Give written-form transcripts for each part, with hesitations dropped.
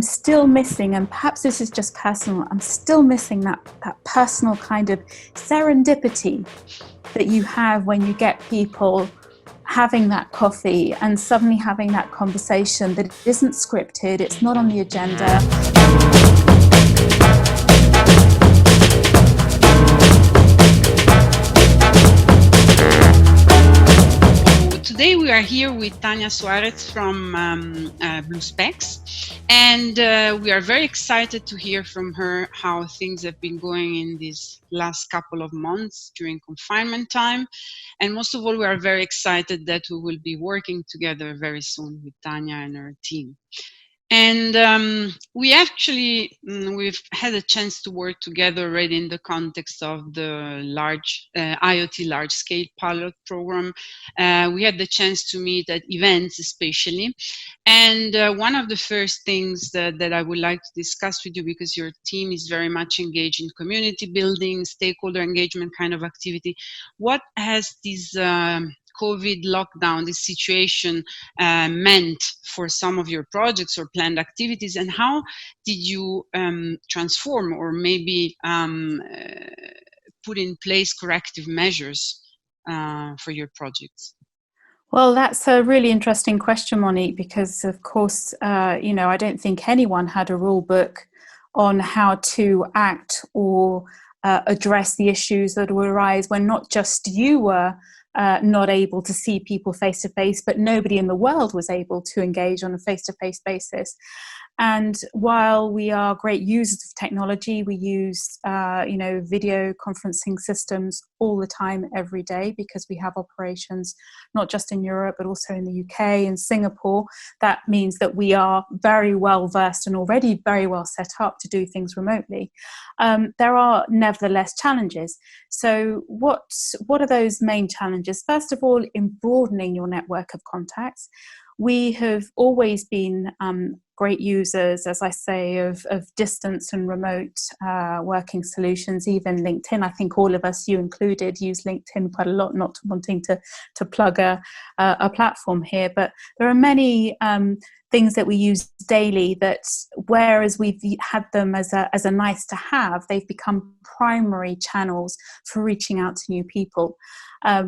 I'm still missing, and perhaps this is just personal, I'm still missing that personal kind of serendipity that you have when you get people having that coffee and suddenly having that conversation that isn't scripted, it's not on the agenda. Today we are here with Tanya Suarez from BluSpecs, and we are very excited to hear from her how things have been going in these last couple of months during confinement time. And most of all, we are very excited that we will be working together very soon with Tanya and her team. And we've had a chance to work together already in the context of the large IoT large-scale pilot program. We had the chance to meet at events especially. And one of the first things that I would like to discuss with you, because your team is very much engaged in community building, stakeholder engagement kind of activity, what has this COVID lockdown, this situation meant for some of your projects or planned activities, and how did you transform or maybe put in place corrective measures for your projects? Well, that's a really interesting question, Monique, because of course, I don't think anyone had a rule book on how to act or address the issues that would arise when not just you were not able to see people face to face, but nobody in the world was able to engage on a face-to-face basis. And while we are great users of technology, we use, video conferencing systems all the time, every day, because we have operations not just in Europe, but also in the UK and Singapore. That means that we are very well versed and already very well set up to do things remotely. There are nevertheless challenges. So what are those main challenges? First of all, in broadening your network of contacts. We have always been great users, as I say, of distance and remote working solutions, even LinkedIn. I think all of us, you included, use LinkedIn quite a lot, not wanting to plug a platform here. But there are many things that we use daily that, whereas we've had them as a nice to have, they've become primary channels for reaching out to new people. I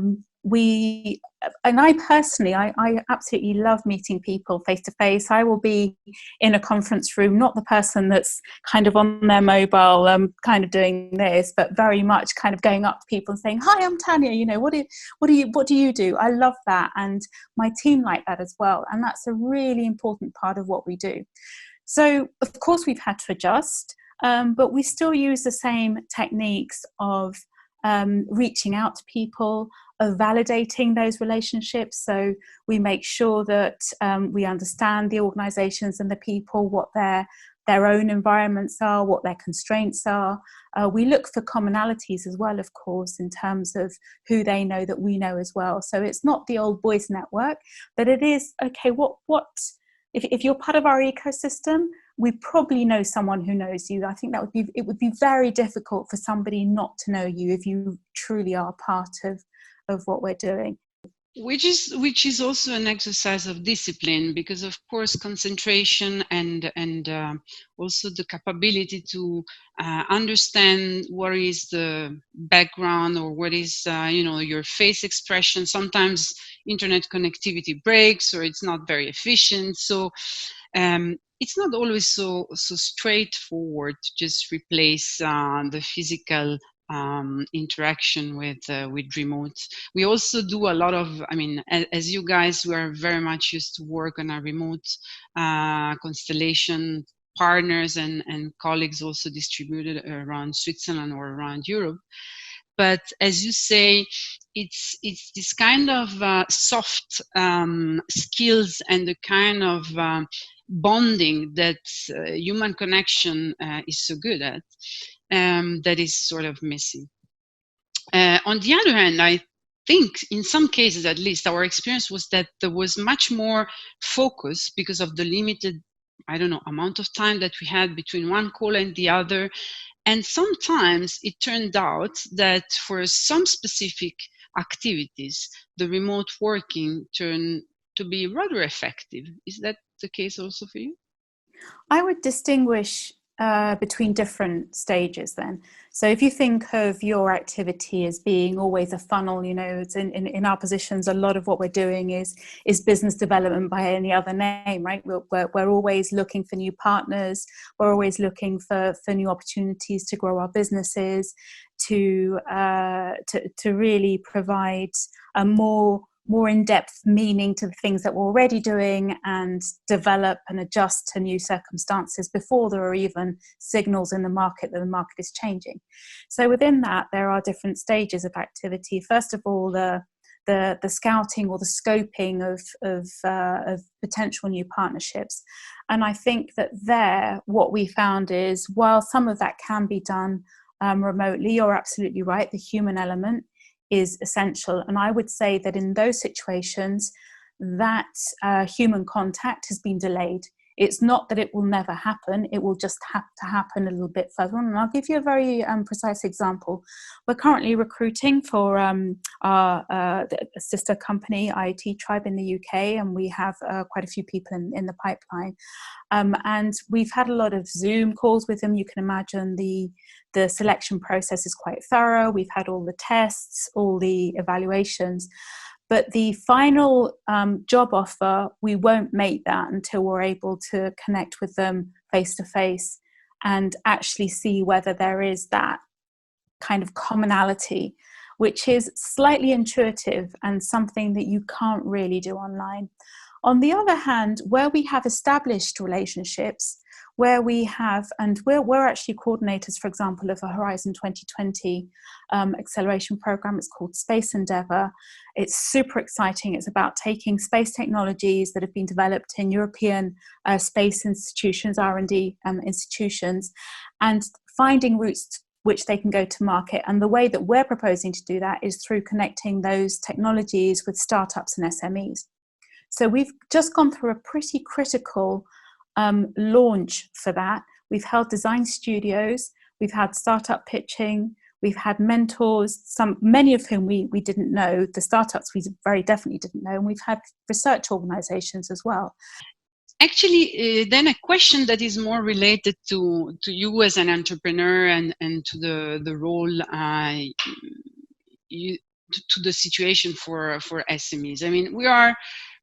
personally, I absolutely love meeting people face to face. I will be in a conference room, not the person that's kind of on their mobile, kind of doing this, but very much kind of going up to people and saying, "Hi, I'm Tanya. What do you do?" I love that, and my team like that as well. And that's a really important part of what we do. So, of course, we've had to adjust, but we still use the same techniques of reaching out to people, of validating those relationships. So we make sure that we understand the organizations and the people, what their own environments are, what their constraints are. We look for commonalities as well, of course, in terms of who they know that we know as well. So it's not the old boys network, but it is, okay, if you're part of our ecosystem, we probably know someone who knows you. I think it would be very difficult for somebody not to know you if you truly are part of what we're doing. Which is also an exercise of discipline, because of course concentration and also the capability to understand what is the background or what is your face expression. Sometimes internet connectivity breaks or it's not very efficient, so it's not always so straightforward to just replace the physical interaction with remote. We also do a lot of, as you guys, we are very much used to work on a remote constellation, partners and colleagues also distributed around Switzerland or around Europe. But as you say, it's this kind of soft skills and the kind of bonding that human connection is so good at, that is sort of missing. On the other hand, I think in some cases, at least, our experience was that there was much more focus because of the limited, amount of time that we had between one call and the other. And sometimes it turned out that for some specific activities, the remote working turned to be rather effective. Is that the case also for you? I would distinguish between different stages then. So if you think of your activity as being always a funnel, it's in our positions, a lot of what we're doing is business development by any other name, right? We're always looking for new partners. We're always looking for new opportunities to grow our businesses, to really provide a more in-depth meaning to the things that we're already doing and develop and adjust to new circumstances before there are even signals in the market that the market is changing. So within that, there are different stages of activity. First of all, the scouting or the scoping of potential new partnerships. And I think that what we found is, while some of that can be done remotely, you're absolutely right, the human element is essential. And I would say that in those situations, that human contact has been delayed. It's not that it will never happen, it will just have to happen a little bit further on. And I'll give you a very precise example. We're currently recruiting for our sister company, IoT Tribe in the UK, and we have quite a few people in the pipeline. And we've had a lot of Zoom calls with them. You can imagine the selection process is quite thorough. We've had all the tests, all the evaluations. But the final job offer, we won't make that until we're able to connect with them face to face and actually see whether there is that kind of commonality, which is slightly intuitive and something that you can't really do online. On the other hand, where we have established relationships, where we have, and we're actually coordinators, for example, of a Horizon 2020 acceleration program. It's called Space Endeavour. It's super exciting. It's about taking space technologies that have been developed in European space institutions, R&D institutions, and finding routes which they can go to market. And the way that we're proposing to do that is through connecting those technologies with startups and SMEs. So we've just gone through a pretty critical launch for that. We've held design studios, we've had startup pitching, we've had mentors, many of whom we didn't know. The startups we very definitely didn't know, and we've had research organizations as well. Actually, then a question that is more related to you as an entrepreneur and to the role to the situation for SMEs. I mean, we are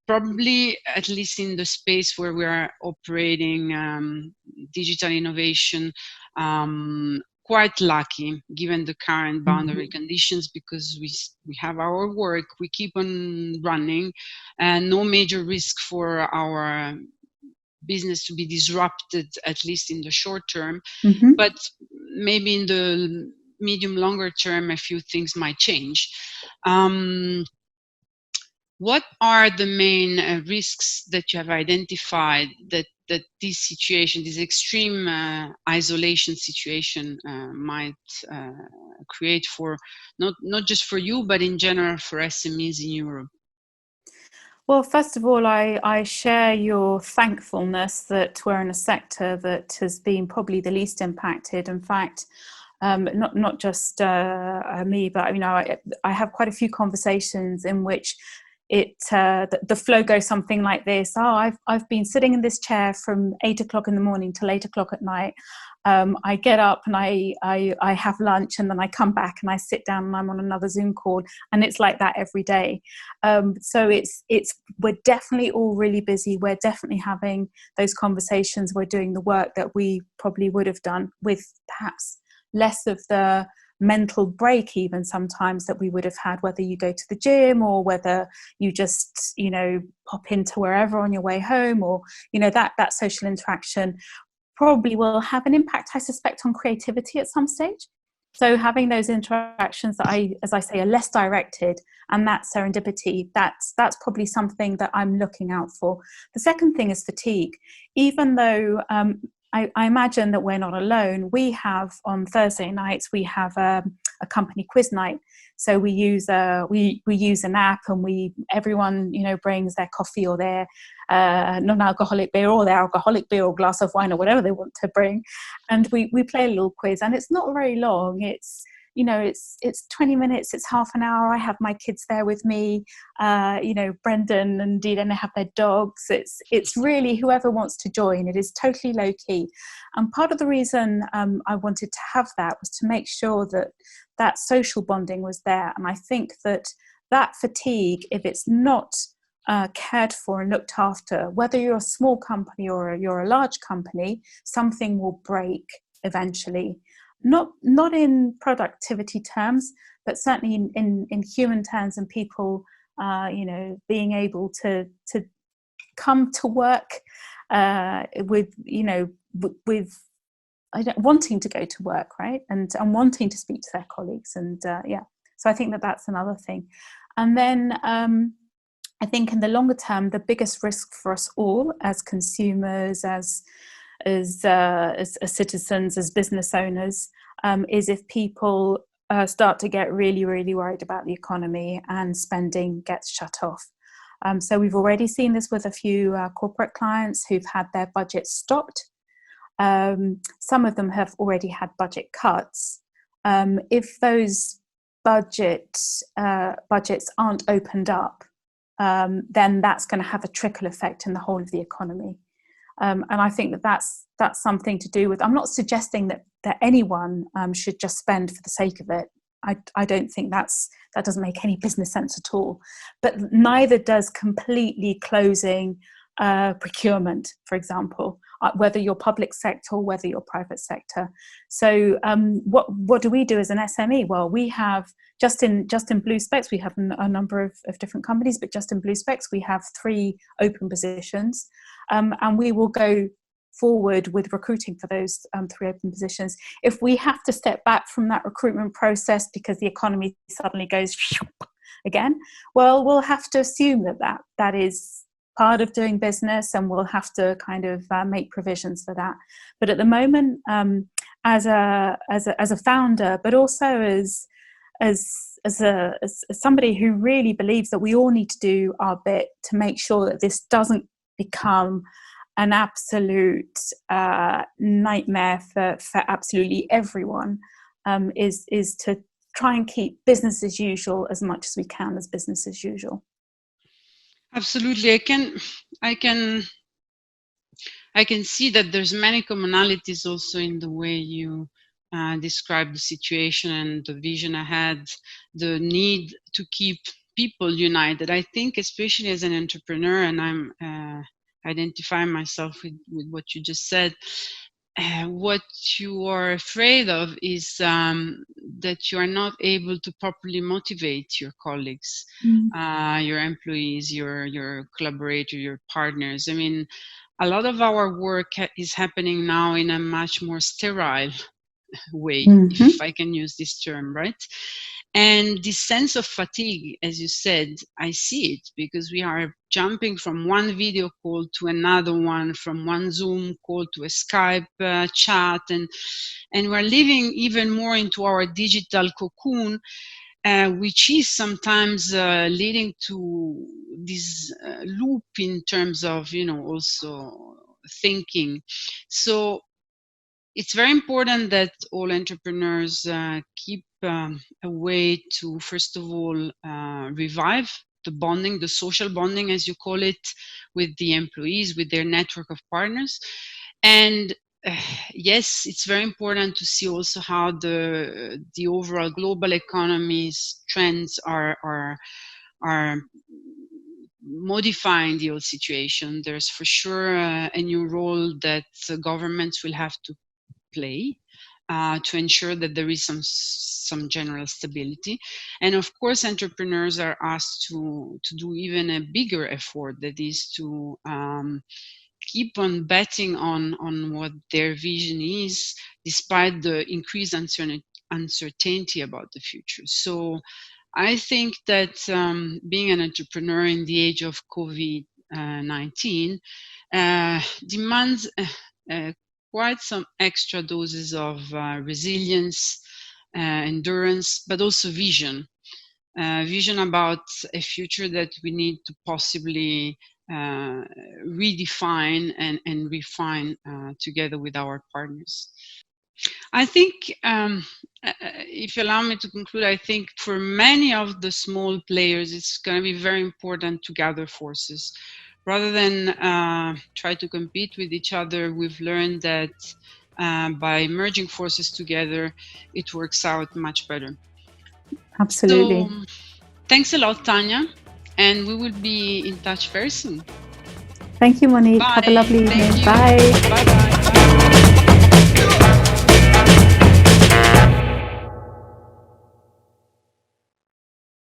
probably, at least in the space where we are operating digital innovation, quite lucky given the current boundary conditions, because we have our work, we keep on running, and no major risk for our business to be disrupted, at least in the short term. But maybe in the medium longer term, a few things might change. What are the main risks that you have identified that this situation, this extreme isolation situation might create for not just for you, but in general for SMEs in Europe? Well, first of all, I share your thankfulness that we're in a sector that has been probably the least impacted. In fact, not just me, but I have quite a few conversations in which the flow goes something like this. I've been sitting in this chair from 8 o'clock in the morning till 8 o'clock at night. I get up and I have lunch, and then I come back and I sit down and I'm on another Zoom call, and it's like that every day. So we're definitely all really busy. We're definitely having those conversations. We're doing the work that we probably would have done with perhaps less of the mental break even sometimes that we would have had, whether you go to the gym or whether you just pop into wherever on your way home, or that social interaction probably will have an impact, I suspect, on creativity at some stage. So having those interactions that as I say, are less directed, and that serendipity, that's probably something that I'm looking out for. The second thing is fatigue. Even though I imagine that we're not alone. We have on Thursday nights, we have a company quiz night. So we use an app, and everyone brings their coffee or their non-alcoholic beer or their alcoholic beer or glass of wine or whatever they want to bring, and we play a little quiz. And it's not very long. It's it's 20 minutes, it's half an hour. I have my kids there with me, Brendan and Dina have their dogs. It's really whoever wants to join. It is totally low key. And part of the reason I wanted to have that was to make sure that social bonding was there. And I think that fatigue, if it's not cared for and looked after, whether you're a small company or you're a large company, something will break eventually. Not in productivity terms, but certainly in human terms, and people, being able to come to work with wanting to go to work, right, and wanting to speak to their colleagues, and so I think that's another thing. And then I think in the longer term, the biggest risk for us all as consumers, as citizens, as business owners, is if people start to get really, really worried about the economy and spending gets shut off. So we've already seen this with a few corporate clients who've had their budgets stopped. Some of them have already had budget cuts. If those budgets aren't opened up, then that's going to have a trickle effect in the whole of the economy. And I think that's something to do with, I'm not suggesting that anyone should just spend for the sake of it. I don't think that doesn't make any business sense at all. But neither does completely closing procurement, for example, whether you're public sector or whether you're private sector. So what do we do as an SME? Well, we have just in BluSpecs, we have a number of different companies, but just in BluSpecs, we have 3 open positions, and we will go forward with recruiting for those 3 open positions. If we have to step back from that recruitment process because the economy suddenly goes again, well, we'll have to assume that is part of doing business, and we'll have to kind of make provisions for that. But at the moment, as a founder, but also as somebody who really believes that we all need to do our bit to make sure that this doesn't become an absolute nightmare for absolutely everyone, is to try and keep business as usual as much as we can as business as usual. Absolutely. I can see that there's many commonalities also in the way you describe the situation and the vision ahead, the need to keep people united. I think especially as an entrepreneur, and I'm identifying myself with what you just said, what you are afraid of is that you are not able to properly motivate your colleagues, your employees, your collaborators, your partners. I mean, a lot of our work is happening now in a much more sterile way, if I can use this term, right? And this sense of fatigue, as you said, I see it because we are jumping from one video call to another one, from one Zoom call to a Skype chat, and we're living even more into our digital cocoon, which is sometimes leading to this loop in terms of, also thinking. So it's very important that all entrepreneurs keep a way to, first of all, revive the bonding, the social bonding, as you call it, with the employees, with their network of partners. And yes, it's very important to see also how the overall global economy's trends are modifying the old situation. There's for sure a new role that governments will have to play to ensure that there is some general stability. And of course, entrepreneurs are asked to do even a bigger effort, that is to keep on betting on what their vision is, despite the increased uncertainty about the future. So I think that being an entrepreneur in the age of COVID-19 demands quite some extra doses of resilience, endurance, but also vision. Vision about a future that we need to possibly redefine and refine together with our partners. I think, if you allow me to conclude, I think for many of the small players, it's going to be very important to gather forces. Rather than try to compete with each other, we've learned that by merging forces together, it works out much better. Absolutely. So, thanks a lot, Tanya, and we will be in touch very soon. Thank you, Monique. Bye. Have a lovely Thank evening. you. Bye. Bye-bye.